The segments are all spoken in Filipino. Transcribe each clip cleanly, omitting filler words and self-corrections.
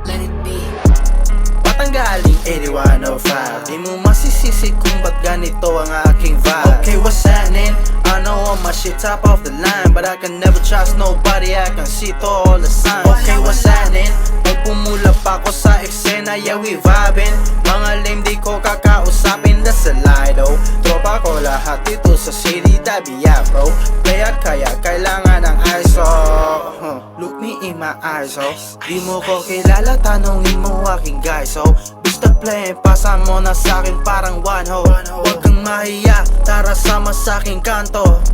Let it be. Patanggaling 8105, di mo masisisi kung ba't ganito ang aking vibe. Okay, what's happening? I know all my shit top of the line, but I can never trust nobody, I can see to all the signs. Okay, what's happening? May pumula pa ko sa eksena, yeah we vibing. Mga lame di ko kakausapin, that's a lie though. Tropa ko lahat dito sa city, dabi yeah bro. Kaya kailangan ng ISO. Look me in my eyes, oh. Di mo ko kilala, tanongin mo aking guys, oh. Basta play, pasa mo na sa'kin parang one ho. Huwag kang mahiya, tara sama sa'king kanto.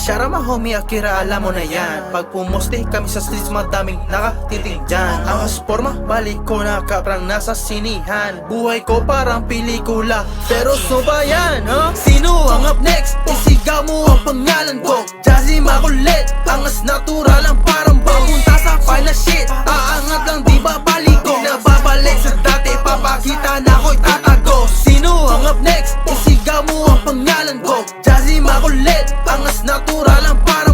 Shout out my homie Akira, alam mo na yan. Pag pumoste kami sa streets, madaming nakatitig dyan. Ang sporma, balik ko na kaprang nasa sinihan. Buhay ko parang pelikula, pero so ba yan, huh? Sino ang up next? Isigaw mo ang pangalan ko. Jazzy makulit, angas natural ang parang papunta sa final shit. Aangat lang di babalik ko. Nababalik sa dati, papakita na ako'y tatago. Sino ang up next? Isigaw mo ang pangalan ko. Jazzy makulit, angas natural ang parang